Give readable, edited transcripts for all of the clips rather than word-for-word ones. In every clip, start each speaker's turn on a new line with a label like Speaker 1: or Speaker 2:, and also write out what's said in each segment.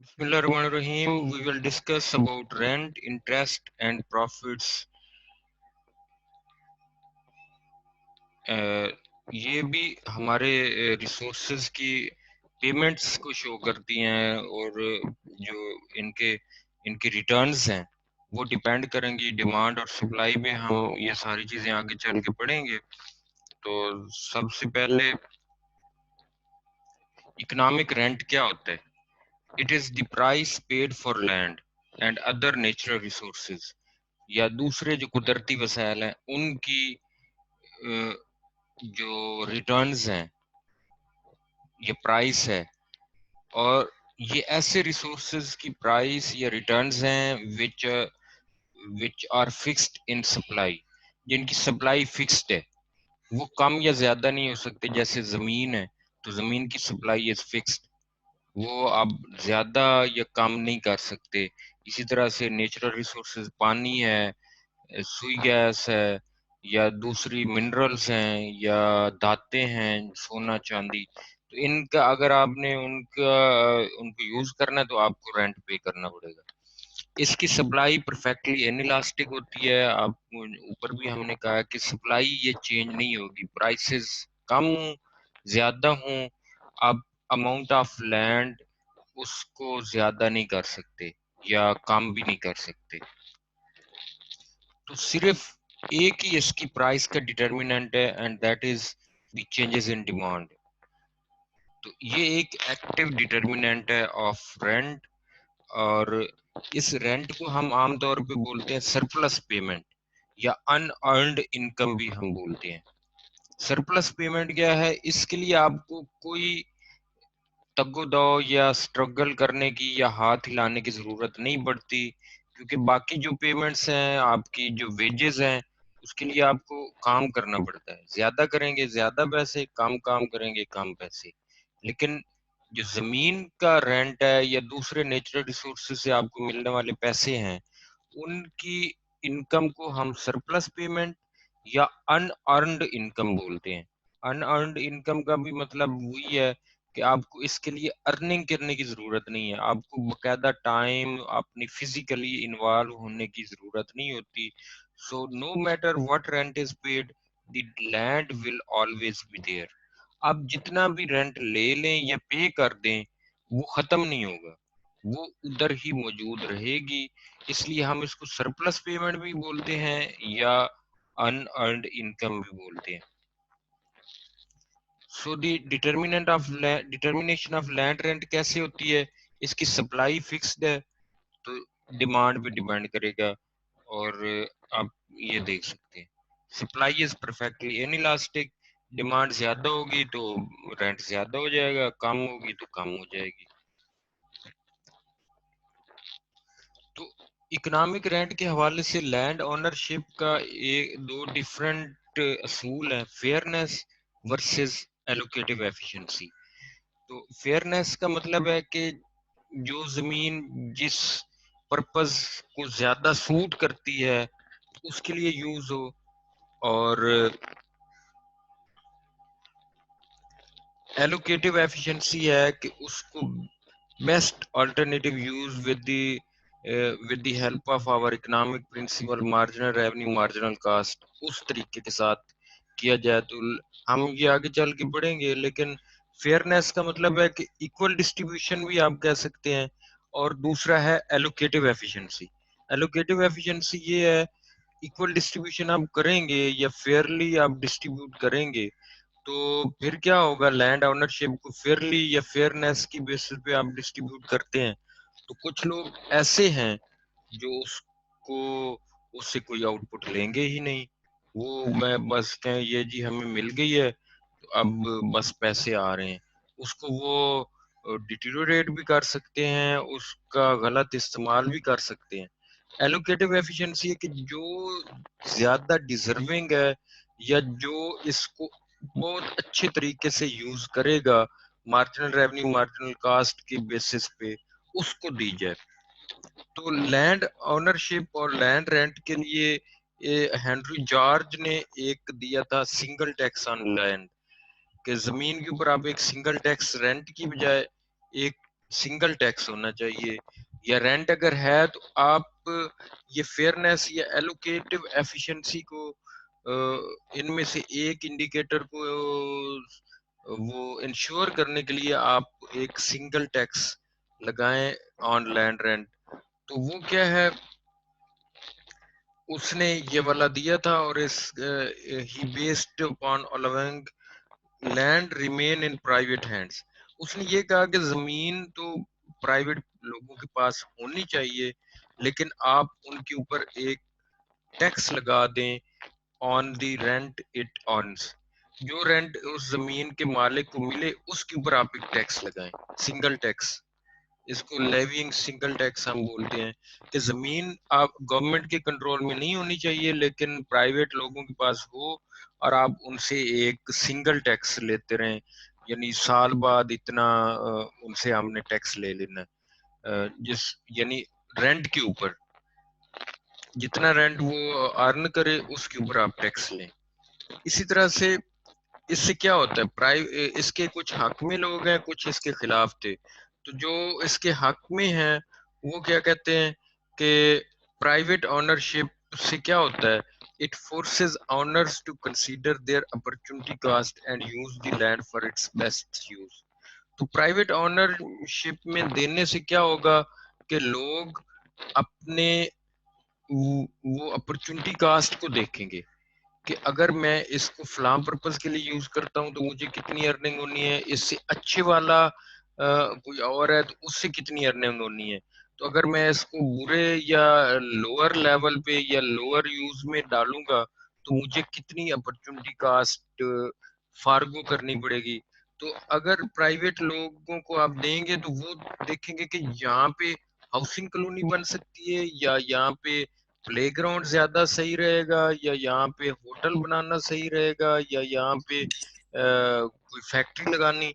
Speaker 1: Bismillahirrahmanirrahim. We will discuss about rent, interest and profits. یہ بھی ہمارے ریسورسز کی پیمنٹس کو شو کرتی ہیں، اور جو ان کے ریٹرنز ہیں وہ ڈیپینڈ کریں گی ڈیمانڈ اور سپلائی پہ. ہم یہ ساری چیزیں آگے چل کے پڑھیں گے. تو سب سے پہلے اکنامک رینٹ کیا ہوتا ہے؟ It is the price paid for land and other natural resources, یا دوسرے جو قدرتی وسائل ہیں ان کی جو ریٹرنز ہیں، یہ پرائس ہے. اور یہ ایسے ریسورسز کی پرائس یا ریٹرنز ہیں which are fixed in supply, جن کی سپلائی فکسڈ ہے، وہ کم یا زیادہ نہیں ہو سکتے. جیسے زمین ہے تو زمین کی سپلائی از فکسڈ، وہ آپ زیادہ یا کم نہیں کر سکتے. اسی طرح سے نیچرل ریسورسز، پانی ہے، سوئی گیس ہے، یا دوسری منرلز ہیں، یا دھاتیں ہیں، سونا چاندی، تو ان کا اگر آپ نے ان کو یوز کرنا ہے تو آپ کو رینٹ پے کرنا پڑے گا. اس کی سپلائی پرفیکٹلی انلاسٹک ہوتی ہے. آپ اوپر بھی ہم نے کہا کہ سپلائی یہ چینج نہیں ہوگی، پرائسز کم ہوں زیادہ ہوں، آپ اماؤنٹ آف لینڈ اس کو زیادہ نہیں کر سکتے یا کم بھی نہیں کر سکتے. تو صرف ایک ہی اس کی پرائس کا ڈٹرمیننٹ ہے، and that is the changes in demand. تو یہ ایک ایکٹیو ڈٹرمیننٹ ہے آف رینٹ. اور اس رینٹ کو ہم عام طور پہ بولتے ہیں سرپلس پیمنٹ، یا ان ارنڈ انکم بھی ہم بولتے ہیں. سرپلس پیمنٹ کیا ہے؟ اس کے لیے آپ کو کوئی تگ و دو یا سٹرگل کرنے کی یا ہاتھ ہلانے کی ضرورت نہیں پڑتی، کیونکہ باقی جو پیمنٹس ہیں، آپ کی جو ویجز ہیں، اس کے لیے آپ کو کام کرنا پڑتا ہے. زیادہ کریں گے زیادہ پیسے، کم کام کریں گے کم پیسے. لیکن جو زمین کا رینٹ ہے یا دوسرے نیچرل ریسورسز سے آپ کو ملنے والے پیسے ہیں، ان کی انکم کو ہم سرپلس پیمنٹ یا ان ارنڈ انکم بولتے ہیں. ان ارنڈ انکم کا بھی مطلب وہی ہے کہ آپ کو اس کے لیے ارننگ کرنے کی ضرورت نہیں ہے، آپ کو باقاعدہ ٹائم اپنی فزیکلی انوالو ہونے کی ضرورت نہیں ہوتی. So no matter what rent is paid, the land will always be there. آپ جتنا بھی رینٹ لے لیں یا پے کر دیں، وہ ختم نہیں ہوگا، وہ ادھر ہی موجود رہے گی. اس لیے ہم اس کو سرپلس پیمنٹ بھی بولتے ہیں یا ان ارنڈ انکم بھی بولتے ہیں. سو دی ڈٹرمینیشن آف لینڈ رینٹ کیسے ہوتی ہے؟ اس کی سپلائی فکسڈ ہے تو ڈیمانڈ پہ ڈیپینڈ کرے گا. اور آپ یہ دیکھ سکتے ہیں supply is perfectly inelastic. Demand زیادہ ہوگی تو رینٹ زیادہ ہو جائے گا، کم ہوگی تو کم ہو جائے گی. تو اکنامک رینٹ کے حوالے سے لینڈ اونرشپ کا دو ڈیفرنٹ اصول ہیں، فیئرنیس ورسز ایلوکیٹو ایفیشنسی. تو فیئرنیس کا مطلب ہے کہ جو زمین جس پرپز کو زیادہ سوٹ کرتی ہے اس کے لیے یوز ہو، اور ایلوکیٹو ایفیشنسی ہے کہ اس کو best alternative use with the help of our economic principle marginal revenue marginal cost اس طریقے کے ساتھ کیا جائے. تو ہم یہ آگے چل کے پڑھیں گے، لیکن فیئرنیس کا مطلب ہے کہ ایکول ڈسٹریبیوشن بھی آپ کہہ سکتے ہیں. اور دوسرا ہے ایلوکیٹو ایفیشنسی. ایلوکیٹو ایفیشنسی یہ ہے ایکول ڈسٹریبیوشن آپ کریں گے یا فیئرلی آپ ڈسٹریبیوٹ کریں گے تو پھر کیا ہوگا، لینڈ اونرشپ کو فیئرلی یا فیئرنیس کی بیسس پہ آپ ڈسٹریبیوٹ کرتے ہیں تو کچھ لوگ ایسے ہیں جو کو اس سے کوئی آؤٹ پٹ لیں گے ہی نہیں. وہ میں بس کہیں یہ جی ہمیں مل گئی ہے تو اب بس پیسے آ رہے ہیں، اس کو وہ ڈیٹیریوریٹ بھی کر سکتے ہیں، اس کا غلط استعمال بھی کر سکتے ہیں. ایلوکیٹو ایفیشنسی ہے کہ جو زیادہ ڈیزرونگ ہے یا جو اس کو بہت اچھے طریقے سے یوز کرے گا مارجنل ریونیو مارجنل کاسٹ کی بیسس پہ، اس کو دی جائے. تو لینڈ اونرشپ اور لینڈ رینٹ کے لیے ہنری جارج نے ایک دیا تھا سنگل ٹیکس آن لینڈ، کہ زمین کے اوپر آپ ایک سنگل ٹیکس رینٹ کی بجائے ایک سنگل ٹیکس ہونا چاہیے، یا رینٹ اگر ہے تو آپ یہ فیئرنیس یا ایلوکیٹو ایفیشنسی کو ان میں سے ایک انڈیکیٹر کو وہ انشور کرنے کے لیے آپ ایک سنگل ٹیکس لگائیں آن لینڈ رینٹ. تو وہ کیا ہے، اس نے یہ والا دیا تھا، اور اس ہی based upon allowing land remain in private hands. اس نے یہ کہا کہ زمین تو پرائیویٹ لوگوں کے پاس ہونی چاہیے، لیکن آپ ان کے اوپر ایک ٹیکس لگا دیں آن دی رینٹ اٹ آنس. جو رینٹ اس زمین کے مالک کو ملے اس کے اوپر آپ ایک ٹیکس لگائیں، سنگل ٹیکس. اس کو لیوینگ سنگل ٹیکس ہم بولتے ہیں، کہ زمین آپ گورنمنٹ کے کنٹرول میں نہیں ہونی چاہیے، لیکن پرائیویٹ لوگوں کے پاس ہو، اور آپ ان سے ایک سنگل ٹیکس لیتے رہیں، یعنی سال بعد اتنا ان سے ہم نے ٹیکس لے لینا ہے، جس یعنی رینٹ کے اوپر جتنا رینٹ وہ ارن کرے اس کے اوپر آپ ٹیکس لیں. اسی طرح سے اس سے کیا ہوتا ہے، اس کے کچھ حق میں لوگ ہیں، کچھ اس کے خلاف تھے. تو جو اس کے حق میں ہیں وہ کیا کہتے ہیں کہ پرائیویٹ اونرشپ سے کیا ہوتا ہے، it forces owners to consider their opportunity cost and use the land for its best use. تو پرائیویٹ اونرشپ میں دینے سے کیا ہوگا کہ لوگ اپنے وہ اپرچونٹی کاسٹ کو دیکھیں گے کہ اگر میں اس کو فلاں پرپز کے لیے یوز کرتا ہوں تو مجھے کتنی ارننگ ہونی ہے، اس سے اچھے والا کوئی اور ہے تو اس سے کتنی ارننگ ہونی ہے. تو اگر میں اس کو برے یا لوور لیول پہ یا لوور یوز میں ڈالوں گا تو مجھے کتنی اپرچونٹی کاسٹ فارگو کرنی پڑے گی. تو اگر پرائیویٹ لوگوں کو آپ دیں گے تو وہ دیکھیں گے کہ یہاں پہ ہاؤسنگ کالونی بن سکتی ہے، یا یہاں پہ پلے گراؤنڈ زیادہ صحیح رہے گا، یا یہاں پہ ہوٹل بنانا صحیح رہے گا، یا یہاں پہ کوئی فیکٹری لگانی.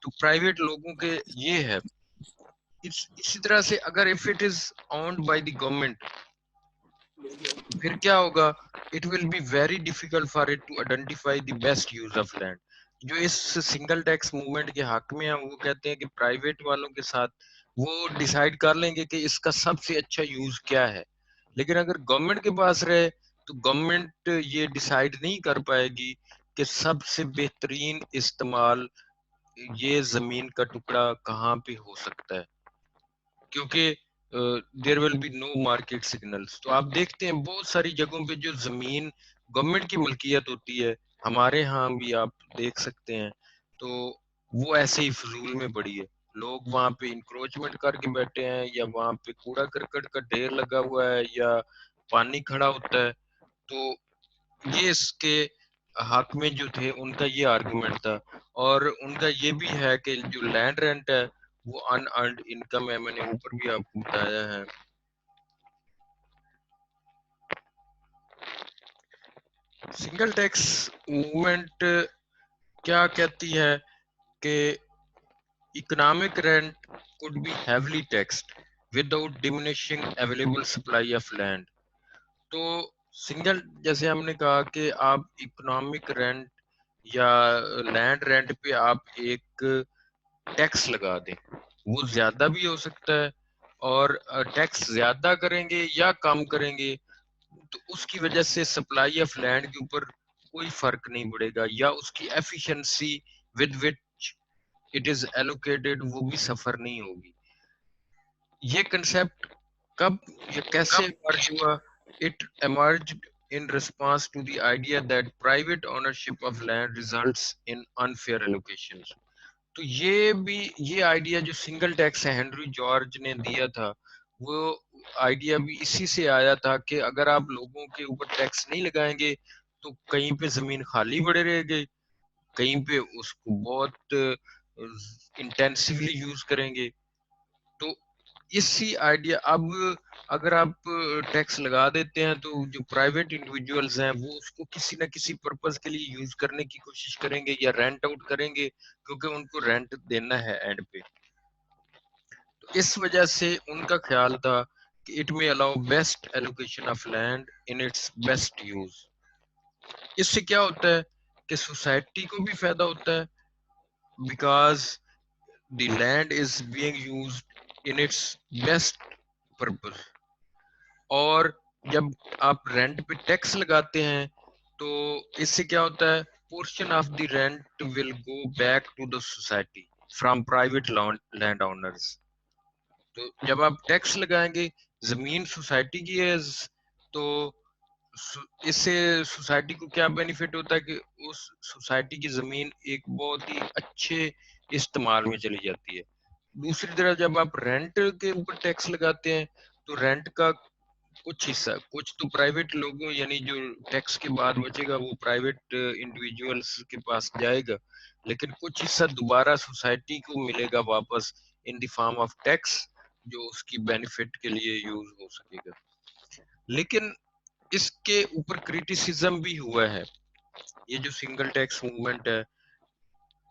Speaker 1: تو پرائیویٹ لوگوں کے یہ ہے. اسی طرح سے اگر if it is owned by the government پھر کیا ہوگا، it will be very difficult for it to identify the best use of land. جو اس سنگل ٹیکس موومنٹ کے حق میں ہیں وہ کہتے ہیں کہ پرائیویٹ والوں کے ساتھ وہ ڈیسائیڈ کر لیں گے کہ اس کا سب سے اچھا یوز کیا ہے، لیکن اگر گورنمنٹ کے پاس رہے تو گورنمنٹ یہ ڈیسائیڈ نہیں کر پائے گی کہ سب سے بہترین استعمال یہ زمین کا ٹکڑا کہاں پہ ہو سکتا ہے، کیونکہ there will be no market signals. تو آپ دیکھتے ہیں بہت ساری جگہوں پہ جو زمین گورنمنٹ کی ملکیت ہوتی ہے، ہمارے ہاں بھی آپ دیکھ سکتے ہیں، تو وہ ایسے ہی فضول میں پڑی ہے. لوگ وہاں پہ انکروچمنٹ کر کے بیٹھے ہیں، یا وہاں پہ کوڑا کرکٹ کا ڈھیر لگا ہوا ہے، یا پانی کھڑا ہوتا ہے. تو یہ اس کے حق میں جو تھے ان کا یہ آرگومنٹ تھا. اور ان کا یہ بھی ہے کہ جو لینڈ رینٹ ہے وہ ان ارنڈ انکم ہے، میں نے اوپر بھی آپ کو بتایا ہے. سنگل ٹیکس موومنٹ کیا کہتی ہے کہ economic rent could be heavily taxed without diminishing available supply of land. تو سنگل جیسے ہم نے کہا کہ آپ اکنامک رینٹ یا لینڈ رینٹ پہ آپ ایک ٹیکس لگا دیں، وہ زیادہ بھی ہو سکتا ہے، اور ٹیکس زیادہ کریں گے یا کم کریں گے تو اس کی وجہ سے سپلائی آف لینڈ کے اوپر کوئی فرق نہیں پڑے گا، یا اس کی efficiency with which it is allocated وہ بھی سفر نہیں ہوگی. یہ کنسیپٹ کب یا کیسے ایمرج ہوا؟ It emerged in response to the idea that private ownership of land results in unfair allocations. تو یہ آئیڈیا جو سنگل ٹیکس ہے ہنری جارج نے دیا تھا، وہ آئیڈیا بھی اسی سے آیا تھا کہ اگر آپ لوگوں کے اوپر ٹیکس نہیں لگائیں گے تو کہیں پہ زمین خالی پڑے رہے گی، کہیں پہ اس کو بہت انٹینسیولی یوز کریں گے. تو اسی آئیڈیا اب اگر آپ ٹیکس لگا دیتے ہیں تو جو پرائیویٹ انڈیویجولز ہیں وہ اس کو کسی نہ کسی پرپز کے لیے یوز کرنے کی کوشش کریں گے یا رینٹ آؤٹ کریں گے، کیونکہ ان کو رینٹ دینا ہے اینڈ پہ. تو اس وجہ سے ان کا خیال تھا کہ it may allow best allocation of land in its best use. اس سے کیا ہوتا ہے کہ سوسائٹی کو بھی فائدہ ہوتا ہے، because the land is being used in its best purpose. اور جب آپ رینٹ پہ ٹیکس لگاتے ہیں تو اس سے کیا ہوتا ہے, portion of the rent will go back to the society from private land owners. تو جب آپ ٹیکس لگائیں گے, زمین سوسائٹی کی ہے, تو اس سے سوسائٹی کو کیا بینیفٹ ہوتا ہے کہ اس سوسائٹی کی زمین ایک بہت ہی اچھے استعمال میں چلی جاتی ہے. دوسری طرف جب آپ رینٹ کے اوپر ٹیکس لگاتے ہیں تو رینٹ کا کچھ حصہ, کچھ تو پرائیویٹ لوگوں یعنی جو ٹیکس کے بعد بچے گا وہ پرائیویٹ انڈیویجولس کے پاس جائے گا, لیکن کچھ حصہ دوبارہ سوسائٹی کو ملے گا واپس ان دی فارم آف ٹیکس, جو اس کی بینیفٹ کے لیے یوز ہو سکے گا. لیکن اس کے اوپر کریٹیسزم بھی ہوا ہے. یہ جو سنگل ٹیکس موومنٹ ہے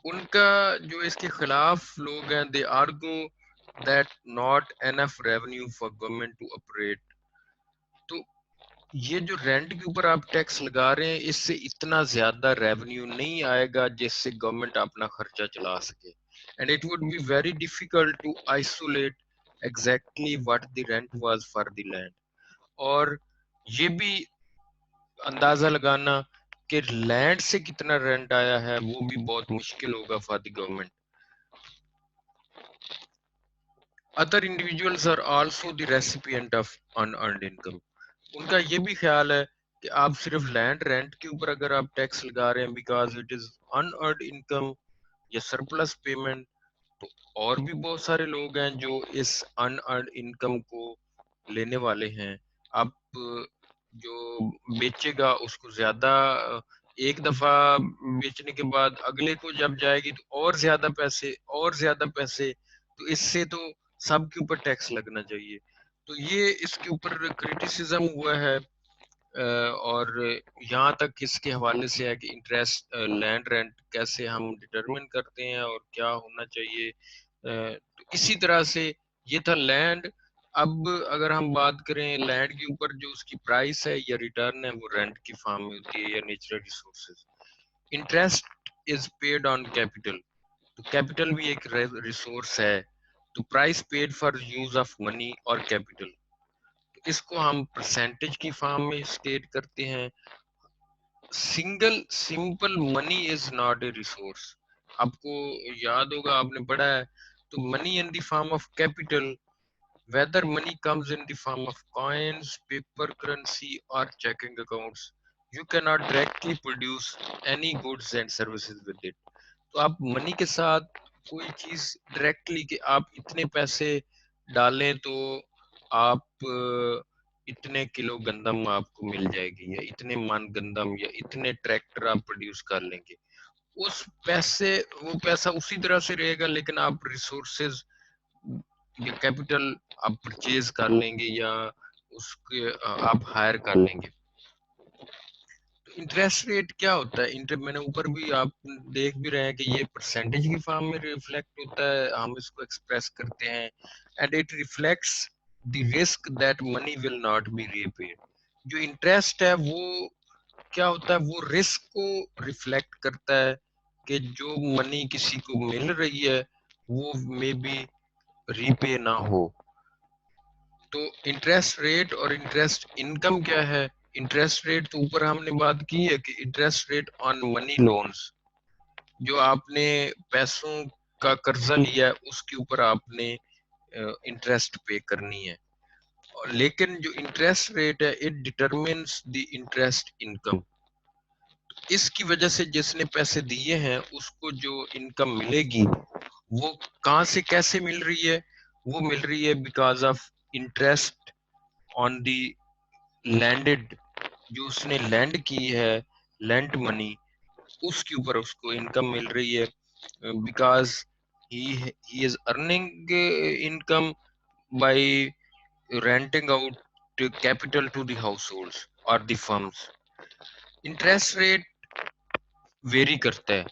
Speaker 1: ان کا جو اس کے خلاف لوگ ہیں, they argue that not enough revenue for government to operate. تو یہ جو رینٹ کے اوپر آپ ٹیکس لگا رہے ہیں اس سے اتنا زیادہ ریونیو نہیں آئے گا جس سے گورنمنٹ اپنا خرچہ چلا سکے. And it would be very difficult to isolate exactly what the rent was for the land. اور یہ بھی اندازہ لگانا کہ لینڈ سے کتنا رینٹ آیا ہے وہ بھی بہت مشکل ہوگا for the government. Other individuals are also the recipient of unearned income. ان کا یہ بھی خیال ہے کہ آپ صرف لینڈ رینٹ کے اوپر اگر آپ ٹیکس لگا رہے ہیں because it is in earned income یا سرپلس پیمنٹ, تو اور بھی بہت سارے لوگ ہیں جو اس ان ارنڈ انکم کو لینے والے ہیں. آپ جو بیچے گا اس کو زیادہ, ایک دفعہ بیچنے کے بعد اگلے کو جب جائے گی تو اور زیادہ پیسے اور زیادہ پیسے, تو اس سے تو سب کے اوپر ٹیکس لگنا چاہیے. تو یہ اس کے اوپر کریٹیسزم ہوا ہے. اور یہاں تک اس کے حوالے سے ہے کہ انٹرسٹ لینڈ رینٹ کیسے ہم ڈٹرمن کرتے ہیں اور کیا ہونا چاہیے. تو اسی طرح سے یہ تھا لینڈ. اب اگر ہم بات کریں لینڈ کے اوپر جو اس کی پرائس ہے یا ریٹرن ہے وہ رینٹ کی فارم میں ہوتی ہے یا natural resources. Interest is paid on capital, تو کیپٹل بھی ایک ریسورس ہے. تو price paid for use of money اور کیپٹل, اس کو ہم پرسنٹیج کی فارم میں اسٹیٹ کرتے ہیں. Simple money is not a resource. آپ کو یاد ہوگا, آپ نے پڑھا ہے, تو money in the form of capital whether money comes in the form of coins, paper currency or checking accounts, you cannot directly produce any goods and services with it. تو آپ منی کے ساتھ کوئی چیز ڈائریکٹلی کہ آپ اتنے پیسے ڈالیں تو آپ اتنے کلو گندم آپ کو مل جائے گی یا اتنے من گندم یا اتنے ٹریکٹر آپ پروڈیوس کر لیں گے. اس پیسے وہ پیسہ اسی طرح سے رہے گا, لیکن آپ ریسورسز یا کیپٹل آپ پرچیز کر لیں گے یا اس کے آپ ہائر کر لیں گے. انٹرسٹ ریٹ کیا ہوتا ہے, میں نے اوپر بھی آپ دیکھ بھی رہے ہیں کہ یہ پرسنٹیج کی فارم میں ریفلیکٹ ہوتا ہے, ہم اس کو ایکسپریس کرتے ہیں. And it reflects the risk that money will not be repaid. جو انٹرسٹ ہے وہ کیا ہوتا ہے, وہ رسک کو ریفلیکٹ کرتا ہے کہ جو منی کسی کو مل رہی ہے وہ مے بی ری پے نہ ہو. تو انٹرسٹ ریٹ اور انٹرسٹ انکم کیا ہے. انٹرسٹ ریٹ تو اوپر ہم نے بات کی ہے کہ interest rate on money loans, جو آپ نے پیسوں کا قرضہ لیا ہے اس کے اوپر آپ نے انٹرسٹ پے کرنی ہے. لیکن جو انٹرسٹ ریٹ ہے it determines the interest income. اس کی وجہ سے جس نے پیسے دیے ہیں اس کو جو انکم ملے گی وہ کہاں سے کیسے مل رہی ہے, وہ مل رہی ہے because of interest on the landed, جو اس نے لینڈ کی ہے لینڈ منی اس کے اوپر اس کو انکم مل رہی ہے, because he is earning income by renting out capital to the households or the firms. Interest rate very کرتا ہے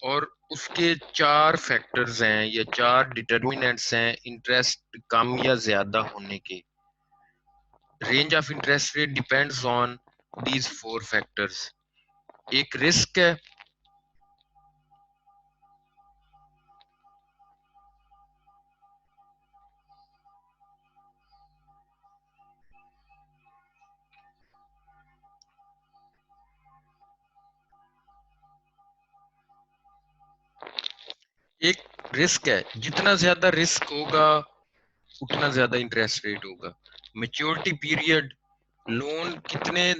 Speaker 1: اور اس کے چار فیکٹرز ہیں یا چار ڈٹرمیننٹس ہیں انٹرسٹ کم یا زیادہ ہونے کے. Range of interest rate depends on these four factors. ایک رسک ہے, ایک رسک ہے, جتنا زیادہ رسک ہوگا اتنا زیادہ انٹرسٹ ریٹ ہوگا. میچورٹی پیریڈ, لون کتنے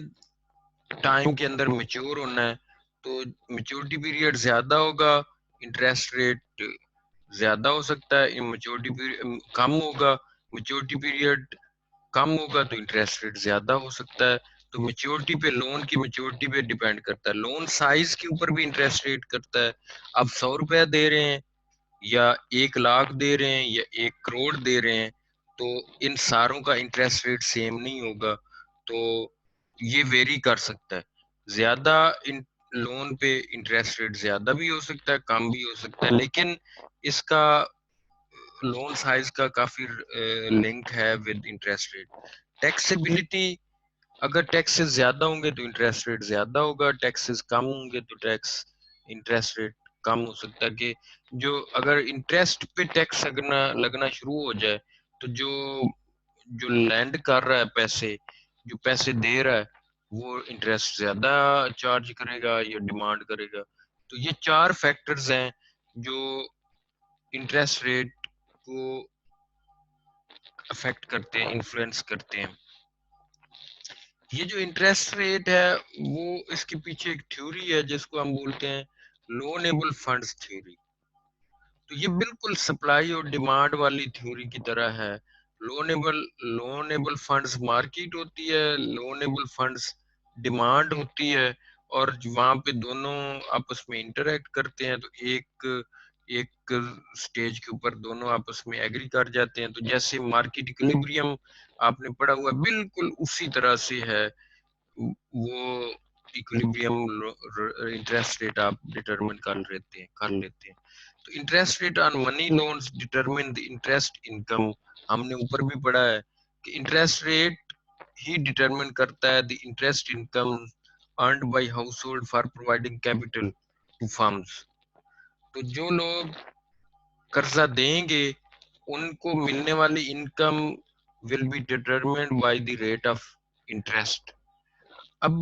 Speaker 1: ٹائم کے اندر میچور ہونا ہے, تو میچورٹی پیریڈ زیادہ ہوگا انٹرسٹ ریٹ زیادہ ہو سکتا ہے, میچورٹی پیریڈ کم ہوگا, میچورٹی پیریڈ کم ہوگا تو انٹرسٹ ریٹ زیادہ ہو سکتا ہے. تو میچورٹی پہ, لون کی میچورٹی پہ ڈیپینڈ کرتا ہے. لون سائز کے اوپر بھی انٹرسٹ ریٹ کرتا ہے. اب 100 روپیہ دے رہے ہیں یا 1 لاکھ دے رہے ہیں یا 1 کروڑ دے رہے ہیں, تو ان ساروں کا انٹرسٹ ریٹ سیم نہیں ہوگا. تو یہ ویری کر سکتا ہے. زیادہ لون پہ انٹرسٹ ریٹ زیادہ بھی ہو سکتا ہے, کم بھی ہو سکتا ہے, لیکن اس کا لون سائز کا کافی لنک ہے ود انٹرسٹ ریٹ. ٹیکسیبلٹی, اگر ٹیکسز زیادہ ہوں گے تو انٹرسٹ ریٹ زیادہ ہوگا, ٹیکسز کم ہوں گے تو انٹرسٹ ریٹ کم ہو سکتا ہے. کہ جو اگر انٹرسٹ پہ ٹیکس لگنا شروع ہو جائے تو جو لینڈ کر رہا ہے پیسے, جو پیسے دے رہا ہے, وہ انٹرسٹ زیادہ چارج کرے گا یا ڈیمانڈ کرے گا. تو یہ 4 فیکٹرز ہیں جو انٹرسٹ ریٹ کو افیکٹ کرتے ہیں, انفلوئنس کرتے ہیں. یہ جو انٹرسٹ ریٹ ہے وہ اس کے پیچھے ایک تھیوری ہے جس کو ہم بولتے ہیں لونیبل فنڈز تھیوری. تو یہ بالکل سپلائی اور ڈیمانڈ والی تھیوری کی طرح ہے. لونیبل فنڈز مارکیٹ ہوتی ہے, لونیبل فنڈز ڈیمانڈ ہوتی ہے, اور وہاں پہ دونوں آپس میں انٹریکٹ کرتے ہیں. تو ایک سٹیج کے اوپر دونوں آپس میں ایگری کر جاتے ہیں. تو جیسے مارکیٹ ایکویلبریم آپ نے پڑھا ہوا, بالکل اسی طرح سے ہے وہ ایکویلبریم انٹرسٹ ریٹ آپ ڈیٹرمن کر لیتے ہیں. تو interest rate on money loans determine the interest income. ہم نے اوپر بھی پڑھا ہے کہ انٹرسٹ ریٹ ہی ڈیٹرمن کرتا ہے the interest income earned by household for providing capital to firms. تو جو لوگ قرضہ دیں گے ان کو ملنے والی income will be determined by the rate of interest. اب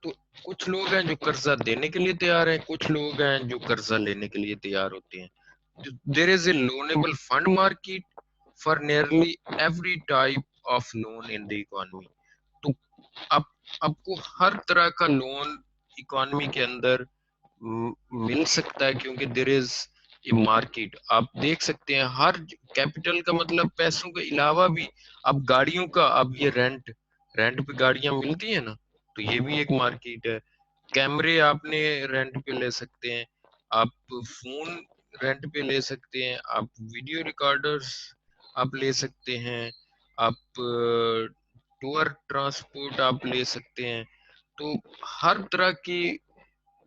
Speaker 1: تو کچھ لوگ ہیں جو قرضہ دینے کے لیے تیار ہیں, کچھ لوگ ہیں جو قرضہ لینے کے لیے تیار ہوتے ہیں. There is a loanable fund market for nearly every type of loan in the economy. تو آپ کو ہر طرح کا لون اکانومی کے اندر مل سکتا ہے, کیونکہ دیر از اے مارکیٹ. آپ دیکھ سکتے ہیں ہر کیپٹل کا مطلب پیسوں کے علاوہ بھی, اب گاڑیوں کا, اب یہ رینٹ پہ گاڑیاں ملتی ہیں نا, تو یہ بھی ایک مارکیٹ ہے. کیمرے آپ نے رینٹ پہ لے سکتے ہیں, آپ فون رینٹ پہ لے سکتے ہیں, آپ ویڈیو ریکارڈرز آپ لے سکتے ہیں, آپ ٹور ٹرانسپورٹ آپ لے سکتے ہیں. تو ہر طرح کی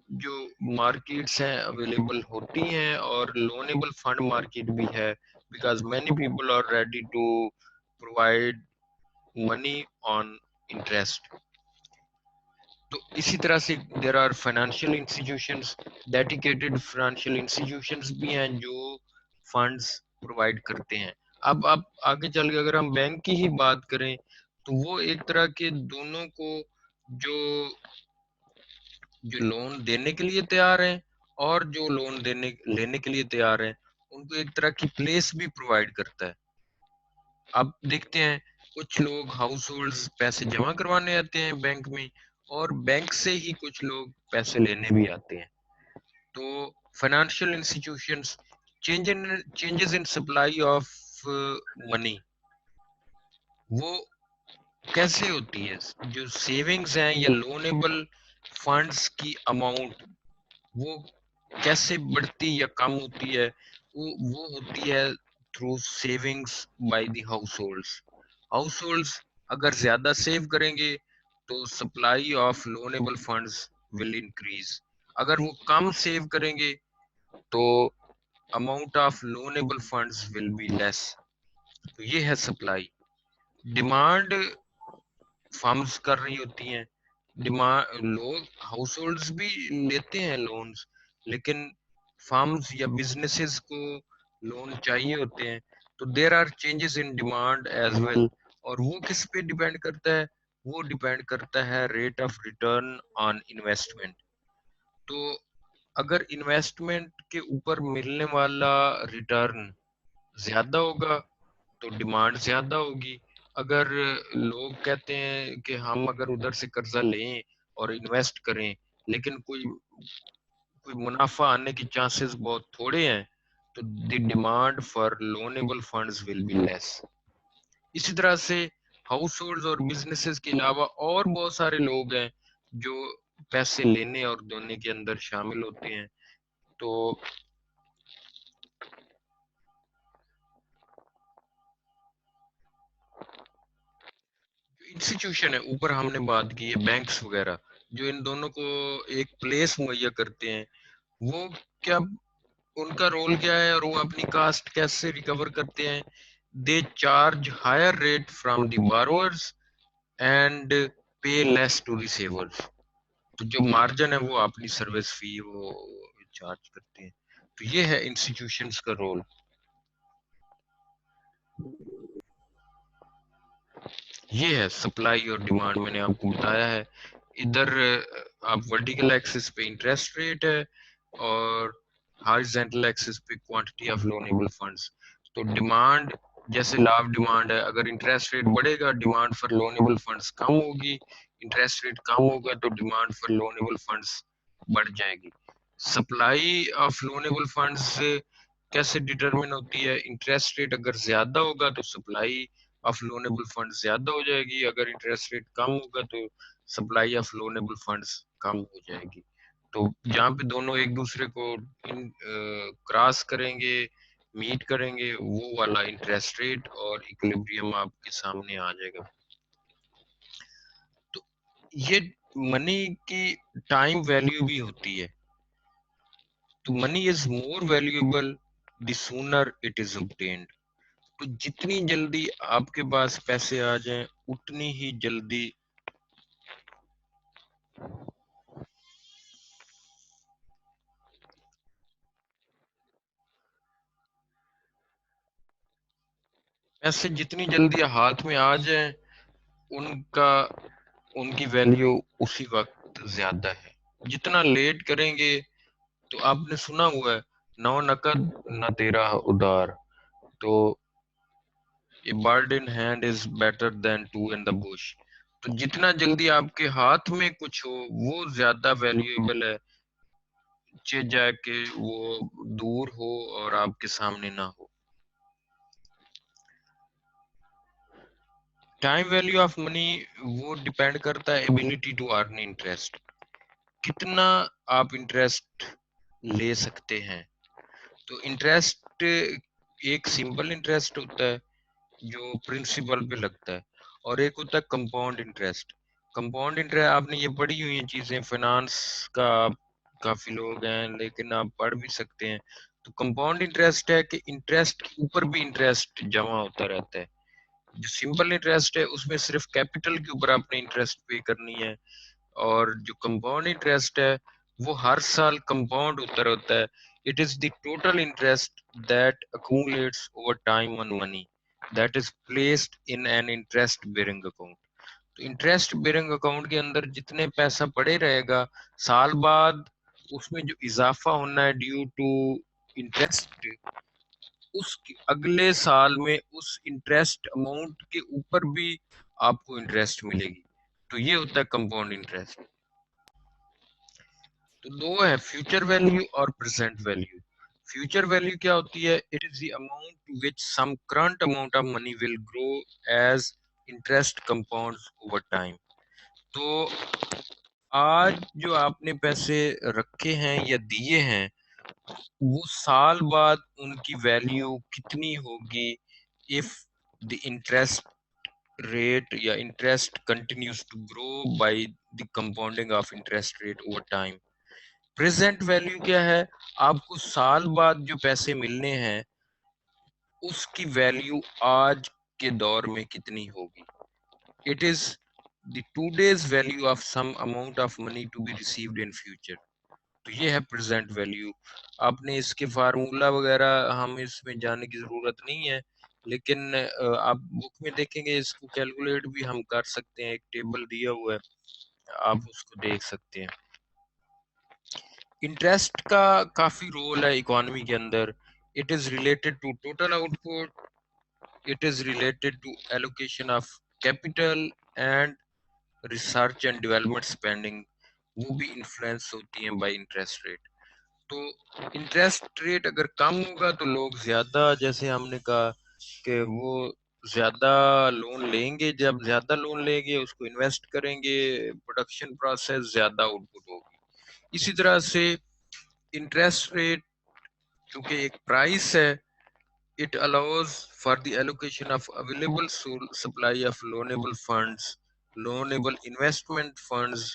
Speaker 1: جو مارکیٹس ہیں اویلیبل ہوتی ہیں, اور لونیبل فنڈ مارکیٹ بھی ہے, because many people are ready to provide money on interest. تو اسی طرح سے there are financial institutions, dedicated financial institutions بھی ہیں جو فنڈز پرووائڈ کرتے ہیں. اب آپ آگے چل کے اگر ہم بینک کی ہی بات کریں تو وہ ایک طرح کے دونوں کو جو لون دینے کے لیے تیار ہیں اور جو لون لینے کے لیے تیار ہیں, ان کو ایک طرح کی پلیس بھی پرووائڈ کرتا ہے. اب دیکھتے ہیں کچھ لوگ ہاؤس ہولڈز پیسے جمع کروانے آتے ہیں بینک میں, اور بینک سے ہی کچھ لوگ پیسے لینے بھی آتے ہیں. تو financial institutions changes in supply of money وہ کیسے ہوتی ہے, جو سیونگز ہیں یا لونیبل فنڈز کی اماؤنٹ وہ کیسے بڑھتی یا کم ہوتی ہے, وہ ہوتی ہے through savings by the households. اگر زیادہ سیو کریں گے تو supply of loanable funds will increase. اگر وہ کم سیو کریں گے تو amount of loanable funds will be less. تو یہ ہے سپلائی. ڈیمانڈ فارمز کر رہی ہوتی ہیں, لوگ ہاؤس ہولڈز بھی لیتے ہیں لونز, لیکن فارمز یا بزنسز کو لون چاہیے ہوتے ہیں. تو there are changes in demand as well, اور وہ کس پہ ڈیپینڈ کرتا ہے, وہ ڈیپینڈ کرتا ہے rate of return on investment. تو اگر انویسٹمنٹ کے اوپر ملنے والا ریٹرن زیادہ ہوگا تو ڈیمانڈ زیادہ ہوگی. اگر لوگ کہتے ہیں کہ ہم اگر ادھر سے قرضہ لیں اور انویسٹ کریں لیکن کوئی منافع آنے کی چانسز بہت تھوڑے ہیں تو the demand for loanable funds will be less. اسی طرح سے ہاؤس ہولڈز اور بزنسز کے علاوہ اور بہت سارے لوگ ہیں جو پیسے لینے اور دینے کے اندر شامل ہوتے ہیں. تو انسٹیٹیوشن ہے، اوپر ہم نے بات کی ہے بینکس وغیرہ جو ان دونوں کو ایک پلیس مہیا کرتے ہیں، وہ کیا ان کا رول کیا ہے اور وہ اپنی کاسٹ کیسے ریکور کرتے ہیں؟ They charge higher rate from the borrowers and pay less to receivers. تو جو مارجن ہے وہ اپنی سروس فی وہ چارج کرتے ہیں. تو یہ ہے انسٹیٹیوشنز کا رول. یہ ہے سپلائی اور ڈیمانڈ، میں نے آپ کو بتایا ہے. ادھر آپ ورٹیکل ایکسس پہ انٹرسٹ ریٹ ہے اور ہارزینٹل ایکسس پہ کوانٹٹی آف لونیبل فنڈز. تو ڈیمانڈ جیسے لاو ڈیمانڈ ہے، اگر انٹرسٹ ریٹ بڑھے گا ڈیمانڈ فار لونیبل فنڈز کم ہوگی، انٹرسٹ ریٹ کم ہوگا تو ڈیمانڈ فار لونیبل فنڈز بڑھ جائے گی. سپلائی آف لونیبل فنڈز کیسے ڈٹرمن ہوتی ہے؟ انٹرسٹ ریٹ اگر زیادہ ہوگا تو سپلائی آف لونیبل فنڈ زیادہ ہو جائے گی، اگر انٹرسٹ ریٹ کم ہوگا تو سپلائی آف لونیبل فنڈز کم ہو جائے گی. تو جہاں پہ دونوں ایک دوسرے کو کراس کریں گے، میٹ کریں گے، وہ والا انٹرسٹ ریٹ اور ایکولیبریم آپ کے سامنے آ جائے گا. تو یہ منی کی ٹائم ویلیو بھی ہوتی ہے. تو money is more valuable the sooner it is obtained. تو جتنی جلدی آپ کے پاس پیسے آ جائیں اتنی ہی جلدی پیسے جتنی جلدی ہاتھ میں آ جائیں ان کی ویلیو اسی وقت زیادہ ہے. جتنا لیٹ کریں گے تو آپ نے سنا ہوا ہے نو نقد نہ تیرا ادار. تو a bird in hand is better than two in the bush. تو جتنا جلدی آپ کے ہاتھ میں کچھ ہو وہ زیادہ ویلیویبل ہے، جائے کہ وہ دور ہو اور آپ کے سامنے نہ ہو. ٹائم ویلیو آف منی وہ ڈپینڈ کرتا ہے ایبلٹی ٹو ارن انٹرسٹ، کتنا آپ انٹرسٹ لے سکتے ہیں. تو انٹرسٹ ایک سمپل انٹرسٹ ہوتا ہے جو پرنسپل پہ لگتا ہے اور ایک ہوتا ہے کمپاؤنڈ انٹرسٹ. کمپاؤنڈ انٹرسٹ آپ نے یہ پڑھی ہوئی ہیں چیزیں، فائنانس کا کافی لوگ ہیں لیکن آپ پڑھ بھی سکتے ہیں. تو کمپاؤنڈ انٹرسٹ ہے کہ انٹرسٹ کے اوپر بھی انٹرسٹ جمع ہوتا رہتا ہے. جو سمپل انٹرسٹ ہے اس میں صرف کیپٹل کے اوپر آپ نے انٹرسٹ پے کرنی ہے، اور جو کمپاؤنڈ انٹرسٹ ہے وہ ہر سال کمپاؤنڈ ہوتا رہتا ہے. It is the total interest that accumulates over time on money that is placed in an interest bearing account. تو انٹرسٹ بیئرنگ اکاؤنٹ کے اندر جتنے پیسہ پڑے رہے گا سال بعد اس میں جو اضافہ ہونا ہے ڈیو ٹو انٹرسٹ، اس اگلے سال میں اس انٹرسٹ اماؤنٹ کے اوپر بھی آپ کو انٹرسٹ ملے گی. تو یہ ہوتا ہے کمپاؤنڈ انٹرسٹ. تو دو ہے، فیوچر ویلیو اور پریزنٹ ویلیو. فیوچر ویلیو کیا ہوتی ہے؟ It is the amount to which some current amount of money will grow as interest compounds over time. تو آج جو آپ نے پیسے رکھے ہیں یا دیے ہیں وہ سال بعد ان کی ویلیو کتنی ہوگی if the interest rate یا interest continues to grow by the compounding of interest rate over time. present value کیا ہے؟ آپ کو سال بعد جو پیسے ملنے ہیں اس کی ویلیو آج کے دور میں کتنی ہوگی. it is the today's value of some amount of money to be received in future. تو یہ ہے پریزنٹ ویلیو. آپ نے اس کے فارمولا وغیرہ ہم اس میں جانے کی ضرورت نہیں ہے، لیکن آپ بک میں دیکھیں گے اس کو کیلکولیٹ بھی ہم کر سکتے ہیں، ایک ٹیبل دیا ہوا ہے آپ اس کو دیکھ سکتے ہیں. انٹرسٹ کا کافی رول ہے اکانومی کے اندر. It is related to total output, it is related to allocation of capital and research and development spending, وہ بھی انفلوئنس ہوتی ہیں بائی انٹرسٹ ریٹ. تو انٹرسٹ ریٹ اگر کم ہوگا تو لوگ زیادہ, جیسے ہم نے کہا کہ وہ زیادہ لون لیں گے, جب زیادہ لون لیں گے اس کو انویسٹ کریں گے, پروڈکشن پروسیس زیادہ آؤٹ پٹ ہوگی. اسی طرح سے انٹرسٹ ریٹ کیونکہ ایک پرائس ہے, it allows for the allocation of available supply of loanable funds, loanable investment funds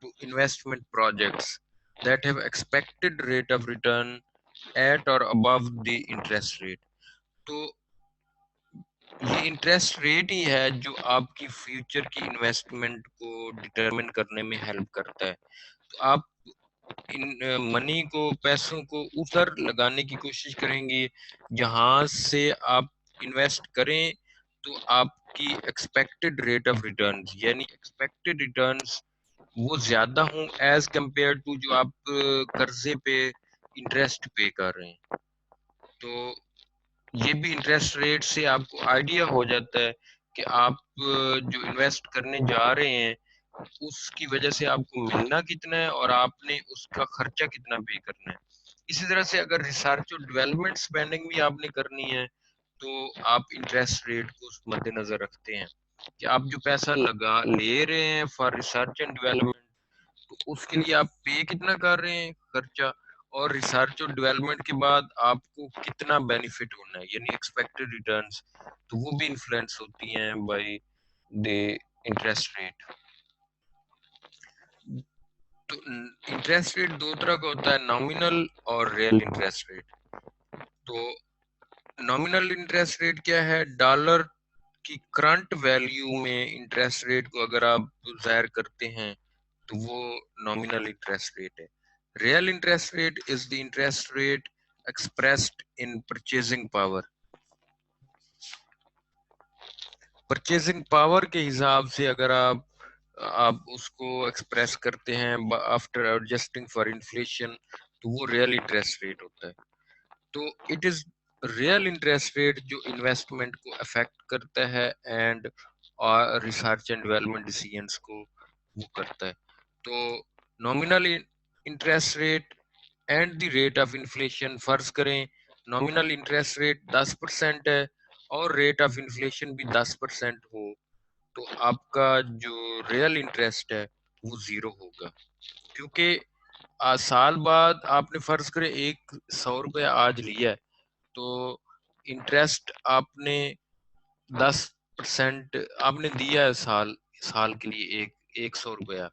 Speaker 1: to investment projects that have expected rate of return at or above the interest rate. تو یہ interest rate ہی ہے جو آپ کی future کی investment کو determine کرنے میں ہیلپ کرتا ہے. تو آپ ان منی کو, پیسوں کو ادھر لگانے کی کوشش کریں گے جہاں سے آپ انویسٹ کریں تو آپ کی ایکسپیکٹڈ ریٹ آف ریٹرنز, یعنی ایکسپیکٹڈ ریٹرنز وہ زیادہ ہوں ایز کمپیئر ٹو جو آپ قرضے پہ انٹرسٹ پے کر رہے ہیں. تو یہ بھی انٹرسٹ ریٹ سے آپ کو آئیڈیا ہو جاتا ہے کہ آپ جو انویسٹ کرنے جا رہے ہیں اس کی وجہ سے آپ کو ملنا کتنا ہے اور آپ نے اس کا خرچہ کتنا پے کرنا ہے. اسی طرح سے اگر ریسرچ اور ڈیولپمنٹ اسپینڈنگ بھی آپ نے کرنی ہے تو آپ انٹرسٹ ریٹ کو مد نظر رکھتے ہیں کہ آپ جو پیسہ لگا لے رہے ہیں فار ریسرچ اینڈ ڈیولپمنٹ, تو اس کے لیے آپ پے کتنا کر رہے ہیں خرچہ, اور ریسرچ اور ڈیولپمنٹ کے بعد آپ کو کتنا بینیفٹ ہونا ہے یعنی ایکسپیکٹڈ ریٹرنز, تو وہ بھی انفلوئنس ہوتی ہیں بائی دی انٹرسٹ ریٹ. تو انٹرسٹ ریٹ دو طرح کا ہوتا ہے, نامینل اور ریئل انٹرسٹ ریٹ. تو نامینل انٹرسٹ ریٹ کیا ہے؟ ڈالر کی کرنٹ ویلیو میں انٹرسٹ ریٹ کو اگر آپ ظاہر کرتے ہیں تو وہ نامینل انٹرسٹ ریٹ ہے. Real interest rate is the interest rate expressed in purchasing power. Purchasing power کے حساب سے اگر آپ اس کو ایکسپریس کرتے ہیں آفٹر ایڈجسٹنگ فار انفلیشن تو وہ ریئل انٹرسٹ ریٹ ہوتا ہے. تو it is real interest rate جو انویسٹمنٹ کو افیکٹ کرتا ہے اینڈ ریسرچ اینڈ ڈیولپمنٹ ڈیسیژنس کو وہ کرتا ہے. تو nominal interest rate and the rate of inflation, فرض کریں نامینل انٹرسٹ ریٹ 10% ہے اور ریٹ آف انفلیشن بھی 10% ہو, تو آپ کا جو ریئل انٹرسٹ ہے وہ 0 ہوگا. کیونکہ سال بعد آپ نے فرض کرے 100 روپے آج لیا ہے تو انٹرسٹ آپ نے 10% آپ نے دیا ہے سال کے لیے 100 روپیہ,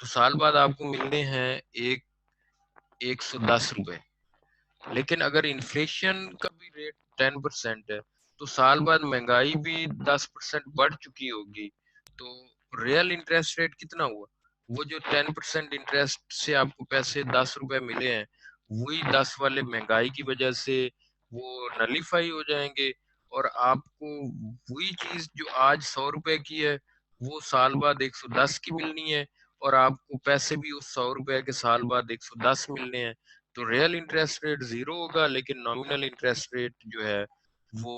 Speaker 1: تو سال بعد آپ کو ملنے ہیں 110 روپے. لیکن اگر انفلیشن کا بھی ریٹ 10% ہے تو سال بعد مہنگائی بھی 10% بڑھ چکی ہوگی, تو ریئل انٹرسٹ ریٹ کتنا ہوا؟ وہ جو 10% انٹرسٹ سے آپ کو پیسے 10 روپے ملے ہیں وہی 10 والے مہنگائی کی وجہ سے وہ نلیفائی ہو جائیں گے, اور آپ کو وہی چیز جو آج 100 روپے کی ہے وہ سال بعد 110 کی ملنی ہے, اور آپ کو پیسے بھی اس 100 روپے کے سال بعد 110 ملنے ہیں. تو ریئل انٹرسٹ ریٹ 0 ہوگا, لیکن نامینل انٹرسٹ ریٹ جو ہے وہ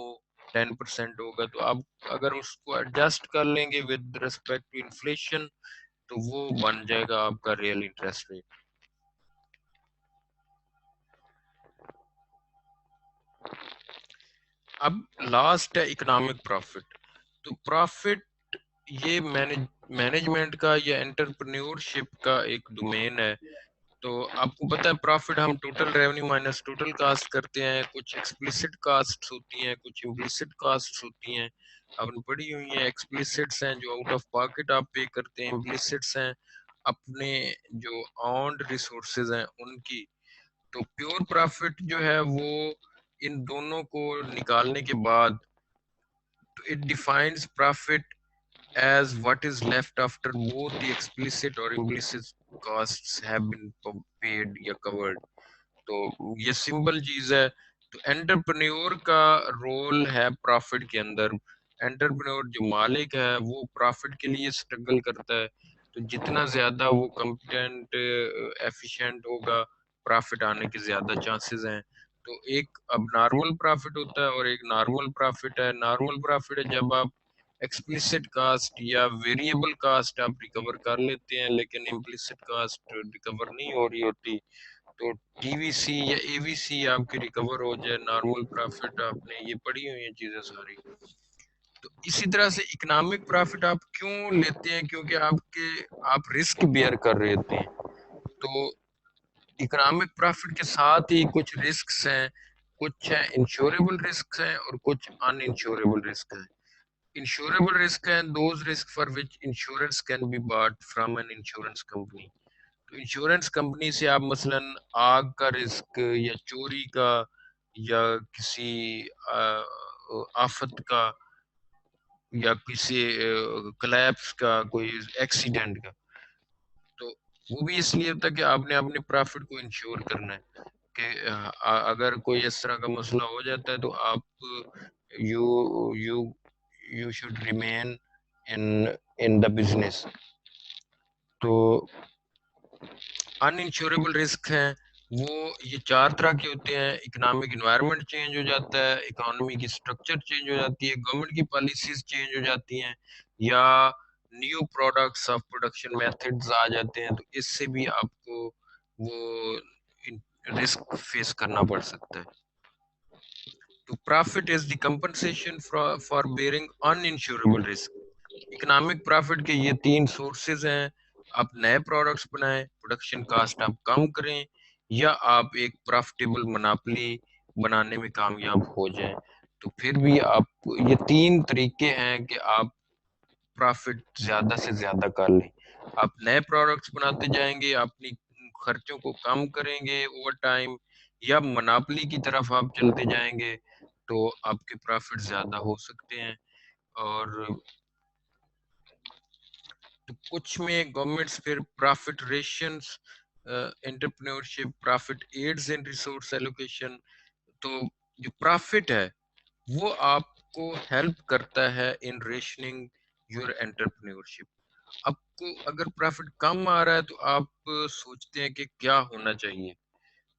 Speaker 1: 10% ہوگا. تو آپ اگر اس کو ایڈجسٹ کر لیں گے ود ریسپیکٹ ٹو انفلیشن تو وہ بن جائے گا آپ کا ریئل انٹرسٹ ریٹ. اب لاسٹ ہے اکنامک پروفٹ. تو پروفٹ یہ مینجمنٹ کا یا انٹرپرینیورشپ کا ایک ڈومین ہے. تو آپ کو پتہ ہے پروفٹ ہم total revenue minus total cost کرتے ہیں. کچھ ایکسپلیسٹ کاسٹ ہوتی ہیں, کچھ امپلیسٹ کاسٹ ہوتی ہیں. آپ نے پڑھی ہوئی ہیں, ایکسپلیسٹس ہیں جو آؤٹ آف پاکٹ آپ پے کرتے ہیں, امپلیسٹس ہیں اپنے جو آنڈ ریسورسز ہیں ان کی. تو پیور پروفٹ جو ہے وہ ان دونوں کو نکالنے کے بعد it defines profit as what is left after both the explicit or implicit costs have been paid یا covered. تو یہ سمپل چیز ہے. تو انٹرپرینور کا رول ہے پروفٹ کے اندر. انٹرپرینور جو مالک ہے وہ پروفٹ کے لیے سٹرگل کرتا ہے, تو جتنا زیادہ وہ کمپیٹنٹ ایفیشینٹ ہوگا پرافٹ آنے کے زیادہ چانسز ہیں. تو ایک اب نارمل پرافٹ ہوتا ہے اور ایک نارمل پرافٹ ہے. نارمل پرافٹ ہے جب آپ ایکسپلسٹ کاسٹ یا ویریبل کاسٹ آپ ریکور کر لیتے ہیں لیکن امپلسٹ کاسٹ ریکور نہیں ہو رہی ہوتی. تو ٹی وی سی یا اے وی سی آپ کی ریکور ہو جائے. نارمل پرافٹ آپ نے یہ پڑھی ہوئی ہیں چیزیں ساری. تو اسی طرح سے اکنامک پرافٹ آپ کیوں لیتے ہیں؟ کیونکہ آپ رسک بیئر کر رہے ہوتے ہیں. تو اکنامک پرافٹ کے ساتھ ہی کچھ رسکس ہیں. کچھ انشوریبل رسک ہیں اور کچھ ان انشوریبل رسک ہیں. انشوریبل رسک ہیں those risk for which insurance can be bought from an insurance company. تو انشورنس کمپنی سے آپ مثلا آگ کا رسک یا چوری کا یا کسی آفت کا یا کسی کلیپس کا کوئی ایکسیڈنٹ کا، تو وہ بھی اس لیے ہوتا ہے کہ آپ نے اپنے پرافٹ کو انشور کرنا ہے کہ اگر کوئی اس طرح کا مسئلہ ہو جاتا ہے تو آپ you you you should remain in the business. تو ان انشوریبل رسک ہیں وہ یہ 4 طرح کے ہوتے ہیں. اکنامک انوائرمنٹ چینج ہو جاتا ہے، اکانومی کی سٹرکچر چینج ہو جاتی ہے، گورنمنٹ کی پالیسیز چینج ہو جاتی ہیں، یا new products of production methods آ جاتے ہیں. تو اس سے بھی آپ کو وہ رسک فیس کرنا پڑ سکتا ہے. تو profit is the compensation for bearing uninsurable risk. Economic profit کے یہ 3 سورسز ہیں. آپ نئے پروڈکٹس بنائیں، پروڈکشن کاسٹ آپ کم کریں، یا آپ ایک پرافٹیبل مناپلی بنانے میں کامیاب ہو جائیں. تو پھر بھی آپ یہ 3 طریقے ہیں کہ آپ پرافٹ زیادہ سے زیادہ کر لیں. آپ نئے پروڈکٹس بناتے جائیں گے، اپنی خرچوں کو کم کریں گے اوور ٹائم، یا مناپلی کی طرف آپ چلتے جائیں گے تو آپ کے پرافٹ زیادہ ہو سکتے ہیں. اور تو کچھ میں گورنمنٹس پھر profit rations, entrepreneurship, profit aids and resource allocation. تو جو پرافٹ ہے وہ آپ کو ہیلپ کرتا ہے ان ریشننگ یور انٹرپرینورشپ. آپ کو اگر پرافٹ کم آ رہا ہے تو آپ سوچتے ہیں کہ کیا ہونا چاہیے.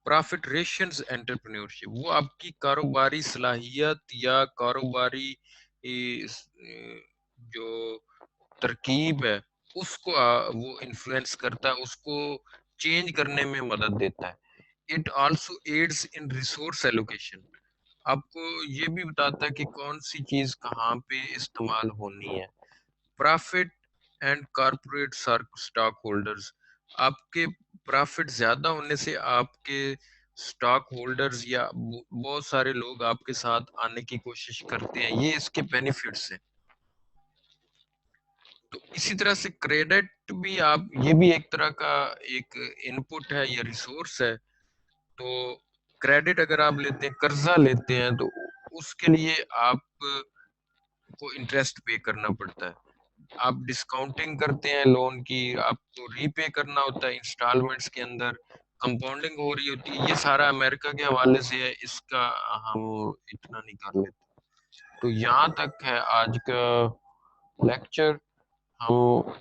Speaker 1: پرافٹ ریشنز انٹرپرینورشپ وہ آپ کی کاروباری صلاحیت یا کاروباری جو ترکیب ہے اس کو وہ انفلوئنس کرتا ہے، اس کو چینج کرنے میں مدد دیتا ہے. It also aids in resource allocation. آپ کو یہ بھی بتاتا ہے کہ کون سی چیز کہاں پہ استعمال ہونی ہے. Profit and corporate stockholders. آپ کے پرافٹ زیادہ ہونے سے آپ کے اسٹاک ہولڈرز یا بہت سارے لوگ آپ کے ساتھ آنے کی کوشش کرتے ہیں. یہ اس کے بینیفٹس ہیں. تو اسی طرح سے کریڈٹ بھی آپ یہ بھی ایک طرح کا ایک انپٹ ہے یا ریسورس ہے. تو کریڈٹ اگر آپ لیتے ہیں، قرضہ لیتے ہیں، تو اس کے لیے آپ کو انٹرسٹ پے کرنا پڑتا ہے. آپ ڈسکاؤنٹنگ کرتے ہیں لون کی، آپ کو ری پے کرنا ہوتا ہے انسٹالمنٹس کے اندر، کمپاؤنڈنگ ہو رہی ہوتی ہے. یہ سارا امریکہ کے حوالے سے ہے، اس کا ہم اتنا نہیں کر لیتے. تو یہاں تک ہے آج کا لیکچر. ہم